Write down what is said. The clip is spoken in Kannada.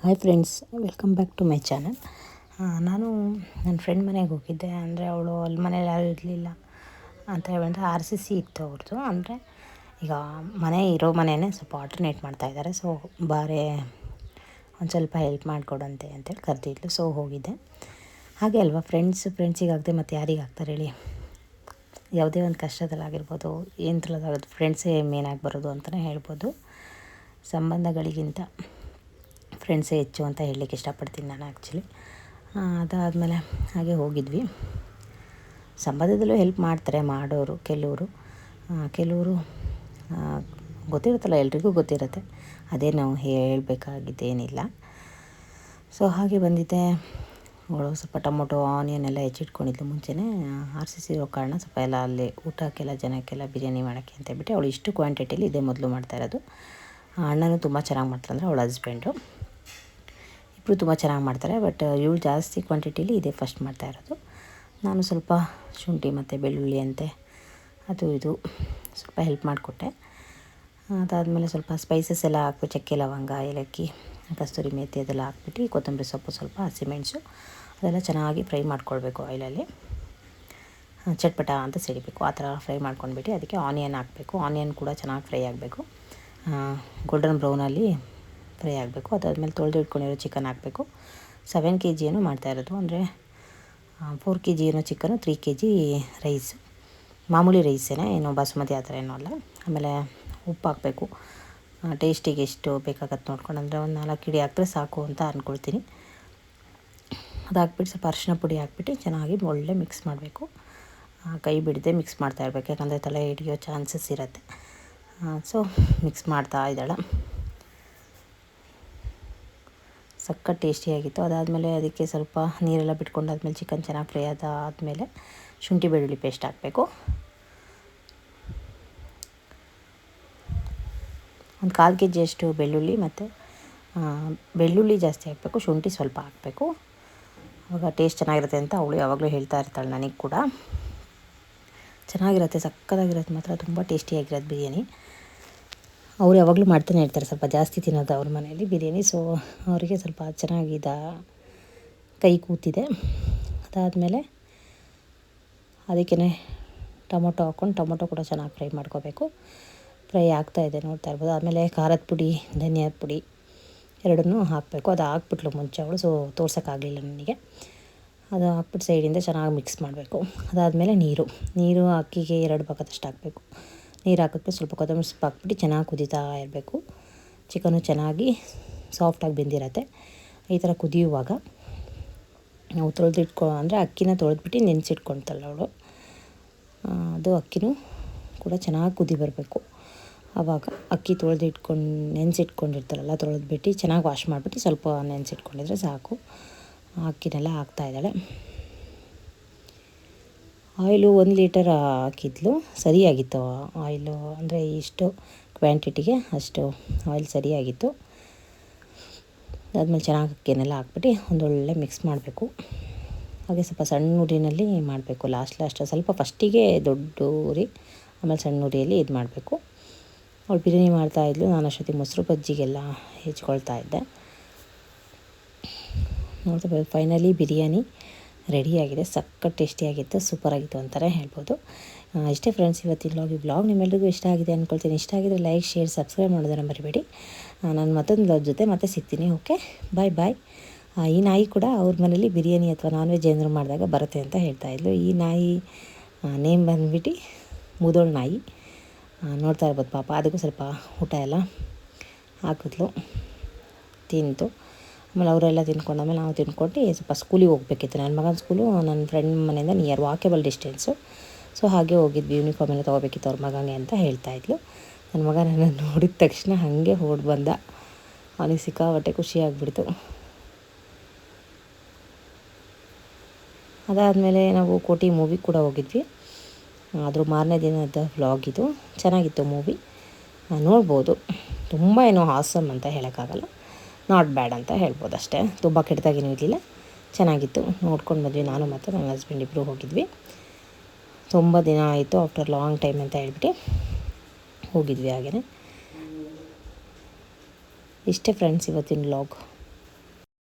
Hi friends, welcome back to my channel. ನಾನು ನನ್ನ ಫ್ರೆಂಡ್ ಮನೆಗೆ ಹೋಗಿದ್ದೆ. ಅಂದರೆ ಅವಳು ಅಲ್ಲಿ ಮನೇಲಿ ಯಾರೂ ಇರಲಿಲ್ಲ ಅಂತ ಹೇಳ್ಬಿಟ್ಟು RCC ಇತ್ತು ಅವ್ರದ್ದು. ಅಂದರೆ ಈಗ ಮನೆ ಇರೋ ಮನೆಯೇ ಸ್ವಲ್ಪ ಆಲ್ಟರ್ನೇಟ್ ಮಾಡ್ತಾಯಿದ್ದಾರೆ. ಸೊ ಬಾರೆ ಒಂದು ಸ್ವಲ್ಪ ಹೆಲ್ಪ್ ಮಾಡಿಕೊಡಂತೆ ಅಂತೇಳಿ ಕರೆದಿದ್ಲು. ಸೊ ಹೋಗಿದ್ದೆ. ಹಾಗೆ ಅಲ್ವಾ ಫ್ರೆಂಡ್ಸಿಗಾಗದೆ ಮತ್ತು ಯಾರಿಗಾಗ್ತಾರೆ ಹೇಳಿ. ಯಾವುದೇ ಒಂದು ಕಷ್ಟದಲ್ಲಾಗಿರ್ಬೋದು, ಏನರಲ್ಲಾಗೋದು ಫ್ರೆಂಡ್ಸೇ ಮೇನಾಗಿ ಬರೋದು ಅಂತಲೇ ಹೇಳ್ಬೋದು. ಸಂಬಂಧಗಳಿಗಿಂತ ಫ್ರೆಂಡ್ಸೇ ಹೆಚ್ಚು ಅಂತ ಹೇಳಲಿಕ್ಕೆ ಇಷ್ಟಪಡ್ತೀನಿ ನಾನು ಆ್ಯಕ್ಚುಲಿ. ಅದಾದಮೇಲೆ ಹಾಗೆ ಹೋಗಿದ್ವಿ. ಸಂಬಂಧದಲ್ಲೂ ಹೆಲ್ಪ್ ಮಾಡ್ತಾರೆ ಮಾಡೋರು ಕೆಲವರು ಗೊತ್ತಿರುತ್ತಲ್ಲ, ಎಲ್ರಿಗೂ ಗೊತ್ತಿರುತ್ತೆ. ಅದೇ ನಾವು ಹೇಳಬೇಕಾಗಿದ್ದೇನಿಲ್ಲ. ಸೊ ಹಾಗೆ ಬಂದಿದ್ದೆ. ಅವಳು ಸ್ವಲ್ಪ ಟೊಮೊಟೊ ಆನಿಯನ್ ಎಲ್ಲ ಹೆಚ್ಚಿಟ್ಕೊಂಡಿದ್ಲು ಮುಂಚೆನೇ. RCC ಇರೋ ಕಾರಣ ಸ್ವಲ್ಪ ಎಲ್ಲ ಅಲ್ಲಿ ಊಟಕ್ಕೆಲ್ಲ ಜನಕ್ಕೆಲ್ಲ ಬಿರಿಯಾನಿ ಮಾಡೋಕ್ಕೆ ಅಂತ ಹೇಳ್ಬಿಟ್ಟು ಅವಳು ಇಷ್ಟು ಕ್ವಾಂಟಿಟಿಲಿ ಇದೇ ಮೊದಲು ಮಾಡ್ತಾಯಿರೋದು. ಅಣ್ಣನೂ ತುಂಬ ಚೆನ್ನಾಗಿ ಮಾಡ್ತಾರಂದರೆ ಅವಳ ಹಸ್ಬೆಂಡು ಇಬ್ಬರು ತುಂಬ ಚೆನ್ನಾಗಿ ಮಾಡ್ತಾರೆ. ಬಟ್ ಇವಳು ಜಾಸ್ತಿ ಕ್ವಾಂಟಿಟಿಲಿ ಇದೇ ಫಸ್ಟ್ ಮಾಡ್ತಾಯಿರೋದು. ನಾನು ಸ್ವಲ್ಪ ಶುಂಠಿ ಮತ್ತು ಬೆಳ್ಳುಳ್ಳಿ ಅಂತೆ ಅದು ಇದು ಸ್ವಲ್ಪ ಹೆಲ್ಪ್ ಮಾಡಿಕೊಟ್ಟೆ. ಅದಾದಮೇಲೆ ಸ್ವಲ್ಪ ಸ್ಪೈಸಸ್ ಎಲ್ಲ ಹಾಕ್ಬಿಟ್ಟು ಚಕ್ಕೆ, ಲವಂಗ, ಏಲಕ್ಕಿ, ಕಸ್ತೂರಿ ಮೇಥಿ ಅದೆಲ್ಲ ಹಾಕ್ಬಿಟ್ಟು ಕೊತ್ತಂಬರಿ ಸೊಪ್ಪು, ಸ್ವಲ್ಪ ಹಸಿಮೆಣಸು ಅದೆಲ್ಲ ಚೆನ್ನಾಗಿ ಫ್ರೈ ಮಾಡ್ಕೊಳ್ಬೇಕು ಆಯಿಲಲ್ಲಿ. ಚಟ್ಪಟ ಅಂತ ಸಿಡಿಬೇಕು. ಆ ಥರ ಫ್ರೈ ಮಾಡ್ಕೊಂಡ್ಬಿಟ್ಟು ಅದಕ್ಕೆ ಆನಿಯನ್ ಹಾಕಬೇಕು. ಆನಿಯನ್ ಕೂಡ ಚೆನ್ನಾಗಿ ಫ್ರೈ ಆಗಬೇಕು, ಗೋಲ್ಡನ್ ಬ್ರೌನಲ್ಲಿ ಫ್ರೈ ಆಗಬೇಕು. ಅದಾದಮೇಲೆ ತೊಳೆದು ಇಟ್ಕೊಂಡಿರೋ ಚಿಕನ್ ಹಾಕಬೇಕು. 7 kg ಏನೋ ಮಾಡ್ತಾಯಿರೋದು. ಅಂದರೆ 4 kg ಏನೋ ಚಿಕನು, 3 kg ರೈಸು, ಮಾಮೂಲಿ ರೈಸೇನೆ, ಏನು ಬಾಸುಮತಿ ಆ ಥರ ಏನೂ ಅಲ್ಲ. ಆಮೇಲೆ ಉಪ್ಪು ಹಾಕಬೇಕು. ಟೇಸ್ಟಿಗೆ ಎಷ್ಟು ಬೇಕಾಗತ್ತೆ ನೋಡ್ಕೊಂಡು, ಅಂದರೆ ಒಂದು 4 ಹಿಡಿ ಹಾಕಿದ್ರೆ ಸಾಕು ಅಂತ ಅಂದ್ಕೊಳ್ತೀನಿ. ಅದು ಹಾಕ್ಬಿಟ್ಟು ಸ್ವಲ್ಪ ಅರಿಶಿನ ಪುಡಿ ಹಾಕ್ಬಿಟ್ಟು ಚೆನ್ನಾಗಿ ಒಳ್ಳೆ ಮಿಕ್ಸ್ ಮಾಡಬೇಕು. ಕೈ ಬಿಡದೆ ಮಿಕ್ಸ್ ಮಾಡ್ತಾ ಇರಬೇಕು, ಯಾಕಂದರೆ ತಲೆ ಹಿಡಿಯೋ ಚಾನ್ಸಸ್ ಇರುತ್ತೆ. ಸೊ ಮಿಕ್ಸ್ ಮಾಡ್ತಾ ಇದ್ದಾಳೆ. ಸಖತ್ ಟೇಸ್ಟಿಯಾಗಿತ್ತು. ಅದಾದಮೇಲೆ ಅದಕ್ಕೆ ಸ್ವಲ್ಪ ನೀರೆಲ್ಲ ಬಿಟ್ಕೊಂಡಾದ್ಮೇಲೆ ಚಿಕನ್ ಚೆನ್ನಾಗಿ ಫ್ರೈ ಆದಮೇಲೆ ಶುಂಠಿ ಬೆಳ್ಳುಳ್ಳಿ ಪೇಸ್ಟ್ ಹಾಕಬೇಕು. ಒಂದು 1/4 kg ಅಷ್ಟು ಬೆಳ್ಳುಳ್ಳಿ, ಮತ್ತು ಬೆಳ್ಳುಳ್ಳಿ ಜಾಸ್ತಿ ಹಾಕಬೇಕು, ಶುಂಠಿ ಸ್ವಲ್ಪ ಹಾಕಬೇಕು. ಆವಾಗ ಟೇಸ್ಟ್ ಚೆನ್ನಾಗಿರುತ್ತೆ ಅಂತ ಅವಳು ಯಾವಾಗಲೂ ಹೇಳ್ತಾ ಇರ್ತಾಳೆ ನನಗೆ ಕೂಡ. ಚೆನ್ನಾಗಿರುತ್ತೆ, ಸಕ್ಕತ್ತಾಗಿರುತ್ತೆ ಮಾತ್ರ, ತುಂಬ ಟೇಸ್ಟಿಯಾಗಿರೋದು ಬಿರಿಯಾನಿ. ಅವ್ರು ಯಾವಾಗಲೂ ಮಾಡ್ತಾನೆ ಇರ್ತಾರೆ, ಸ್ವಲ್ಪ ಜಾಸ್ತಿ ತಿನ್ನೋದು ಅವ್ರ ಮನೆಯಲ್ಲಿ ಬಿರಿಯಾನಿ. ಸೊ ಅವರಿಗೆ ಸ್ವಲ್ಪ ಚೆನ್ನಾಗಿದ್ದ ಕೈ ಕೂತಿದೆ. ಅದಾದಮೇಲೆ ಅದಕ್ಕೇ ಟೊಮೊಟೊ ಹಾಕ್ಕೊಂಡು ಟೊಮೊಟೊ ಕೂಡ ಚೆನ್ನಾಗಿ ಫ್ರೈ ಮಾಡ್ಕೋಬೇಕು. ಫ್ರೈ ಆಗ್ತಾಯಿದೆ ನೋಡ್ತಾ ಇರ್ಬೋದು. ಆಮೇಲೆ ಖಾರದ ಪುಡಿ, ಧನಿಯಾದ ಪುಡಿ ಎರಡನ್ನೂ ಹಾಕಬೇಕು. ಅದು ಹಾಕ್ಬಿಟ್ಲು ಮುಂಚೆ ಅವಳು, ಸೊ ತೋರ್ಸೋಕ್ಕಾಗಲಿಲ್ಲ ನನಗೆ. ಅದು ಹಾಕ್ಬಿಟ್ಟು ಸೈಡಿಂದ ಚೆನ್ನಾಗಿ ಮಿಕ್ಸ್ ಮಾಡಬೇಕು. ಅದಾದಮೇಲೆ ನೀರು ಅಕ್ಕಿಗೆ 2 ಭಾಗದಷ್ಟು ಹಾಕಬೇಕು. ನೀರು ಹಾಕಿಬಿಟ್ಟು ಸ್ವಲ್ಪ ಕೊತ್ತಂಬರಿ ಸೊಪ್ಪು ಹಾಕ್ಬಿಟ್ಟು ಚೆನ್ನಾಗಿ ಕುದೀತಾ ಇರಬೇಕು. ಚಿಕನು ಚೆನ್ನಾಗಿ ಸಾಫ್ಟಾಗಿ ಬೆಂದಿರತ್ತೆ. ಈ ಥರ ಕುದಿಯುವಾಗ ನಾವು ಅಂದರೆ ಅಕ್ಕಿನ ತೊಳೆದ್ಬಿಟ್ಟು ನೆನೆಸಿಟ್ಕೊಳ್ತಾಳೆ ಅವಳು. ಅದು ಅಕ್ಕಿನೂ ಕೂಡ ಚೆನ್ನಾಗಿ ಕುದಿ ಬರಬೇಕು. ಆವಾಗ ಅಕ್ಕಿ ನೆನೆಸಿಟ್ಕೊಂಡಿರ್ತಾಳಲ್ಲ, ತೊಳೆದ್ಬಿಟ್ಟು ಚೆನ್ನಾಗಿ ವಾಶ್ ಮಾಡಿಬಿಟ್ಟು ಸ್ವಲ್ಪ ನೆನೆಸಿಟ್ಕೊಂಡಿದ್ರೆ ಸಾಕು. ಅಕ್ಕಿನೆಲ್ಲ ಹಾಕ್ತಾಯಿದ್ದಾಳೆ. ಆಯಿಲು 1 ಲೀಟರ್ ಹಾಕಿದ್ಲು, ಸರಿಯಾಗಿತ್ತು ಆಯಿಲು. ಅಂದರೆ ಇಷ್ಟು ಕ್ವಾಂಟಿಟಿಗೆ ಅಷ್ಟು ಆಯಿಲ್ ಸರಿಯಾಗಿತ್ತು. ಅದಾದಮೇಲೆ ಚೆನ್ನಾಗಿ ಅಕ್ಕಿನೆಲ್ಲ ಹಾಕ್ಬಿಟ್ಟು ಒಂದೊಳ್ಳೆ ಮಿಕ್ಸ್ ಮಾಡಬೇಕು. ಹಾಗೆ ಸ್ವಲ್ಪ ಸಣ್ಣ ಉರಿನಲ್ಲಿ ಮಾಡಬೇಕು. ಲಾಸ್ಟ್ ಸ್ವಲ್ಪ ಫಸ್ಟಿಗೆ ದೊಡ್ಡ ಉರಿ, ಆಮೇಲೆ ಸಣ್ಣ ಉರಿಯಲ್ಲಿ ಇದು ಮಾಡಬೇಕು. ಅವಳು ಬಿರಿಯಾನಿ ಮಾಡ್ತಾಯಿದ್ಲು, ನಾನು ಅಷ್ಟೊತ್ತಿಗೆ ಮೊಸರು ಬಜ್ಜಿಗೆಲ್ಲ ಹೆಚ್ಕೊಳ್ತಾ ಇದ್ದೆ. ನೋಡ್ತಾ ಫೈನಲಿ ಬಿರಿಯಾನಿ ರೆಡಿಯಾಗಿದೆ. ಸಖತ್ ಟೇಸ್ಟಿಯಾಗಿತ್ತು, ಸೂಪರಾಗಿತ್ತು ಅಂತಲೇ ಹೇಳ್ಬೋದು. ಇಷ್ಟೇ ಫ್ರೆಂಡ್ಸ್ ಇವತ್ತಿನ ವ್ಲಾಗ್ ನಿಮ್ಮೆಲ್ಲರಿಗೂ ಇಷ್ಟ ಆಗಿದೆ ಅಂದ್ಕೊಳ್ತೀನಿ. ಇಷ್ಟ ಆಗಿದ್ರೆ ಲೈಕ್, ಶೇರ್, ಸಬ್ಸ್ಕ್ರೈಬ್ ಮಾಡೋದನ್ನು ಮರಿಬೇಡಿ. ನಾನು ಮತ್ತೊಂದು ವ್ಲಾಗ್ ಜೊತೆ ಮತ್ತೆ ಸಿಗ್ತೀನಿ. ಓಕೆ, ಬಾಯ್. ಈ ನಾಯಿ ಕೂಡ ಅವ್ರ ಮನೇಲಿ ಬಿರಿಯಾನಿ ಅಥವಾ ನಾನ್ ವೆಜ್ ಏನಾದರೂ ಮಾಡಿದಾಗ ಬರುತ್ತೆ ಅಂತ ಹೇಳ್ತಾಯಿದ್ಲು. ಈ ನಾಯಿ ನೇಮ್ ಬಂದುಬಿಟ್ಟು ಮುದೋಳ್ ನಾಯಿ. ನೋಡ್ತಾ ಇರ್ಬೋದು ಪಾಪ. ಅದಕ್ಕೂ ಸ್ವಲ್ಪ ಊಟ ಎಲ್ಲ ಹಾಕಿದ್ಲು, ತಿಂತು. ಆಮೇಲೆ ಅವರೆಲ್ಲ ತಿನ್ಕೊಂಡಾಮೇಲೆ ನಾವು ತಿನ್ಕೊಂಡು ಸ್ವಲ್ಪ ಸ್ಕೂಲಿಗೆ ಹೋಗಬೇಕಿತ್ತು. ನನ್ನ ಮಗನ ಸ್ಕೂಲು ನನ್ನ ಫ್ರೆಂಡ್ ಮನೆಯಿಂದ ನಿಯರ್ ವಾಕೇಬಲ್ ಡಿಸ್ಟೆನ್ಸು. ಸೊ ಹಾಗೆ ಹೋಗಿದ್ವಿ. ಯೂನಿಫಾರ್ಮ್ ಎಲ್ಲ ತೊಗೋಬೇಕಿತ್ತು ಅವ್ರ ಮಗನಿಗೆ ಅಂತ ಹೇಳ್ತಾಯಿದ್ಲು. ನನ್ನ ಮಗ ನನ್ನ ನೋಡಿದ ತಕ್ಷಣ ಹಾಗೆ ಓಡಿ ಬಂದ. ಅವನಿಗೆ ಸಿಕ್ಕಾಪಟ್ಟೆ ಖುಷಿಯಾಗಿಬಿಡ್ತು. ಅದಾದಮೇಲೆ ನಾವು ಕೋಟಿ ಮೂವಿ ಕೂಡ ಹೋಗಿದ್ವಿ. ಅದ್ರ ಮಾರನೇ ದಿನದ ವ್ಲಾಗ್ ಇದು. ಚೆನ್ನಾಗಿತ್ತು ಮೂವಿ, ನೋಡ್ಬೋದು. ತುಂಬ ಏನೋ ಆಸಮ್ ಅಂತ ಹೇಳೋಕ್ಕಾಗಲ್ಲ, ನಾಟ್ ಬ್ಯಾಡ್ ಅಂತ ಹೇಳ್ಬೋದು ಅಷ್ಟೇ. ತುಂಬ ಕೆಟ್ಟದಾಗೇನೂ ಇರಲಿಲ್ಲ, ಚೆನ್ನಾಗಿತ್ತು. ನೋಡ್ಕೊಂಡು ಬಂದ್ವಿ. ನಾನು ಮತ್ತು ನನ್ನ ಹಸ್ಬೆಂಡ್ ಇಬ್ಬರು ಹೋಗಿದ್ವಿ. ತುಂಬ ದಿನ ಆಯಿತು, ಆಫ್ಟರ್ ಲಾಂಗ್ ಟೈಮ್ ಅಂತ ಹೇಳ್ಬಿಟ್ಟು ಹೋಗಿದ್ವಿ. ಹಾಗೆಯೇ ಇಷ್ಟೇ ಫ್ರೆಂಡ್ಸ್ ಇವತ್ತಿನ ವ್ಲಾಗ್.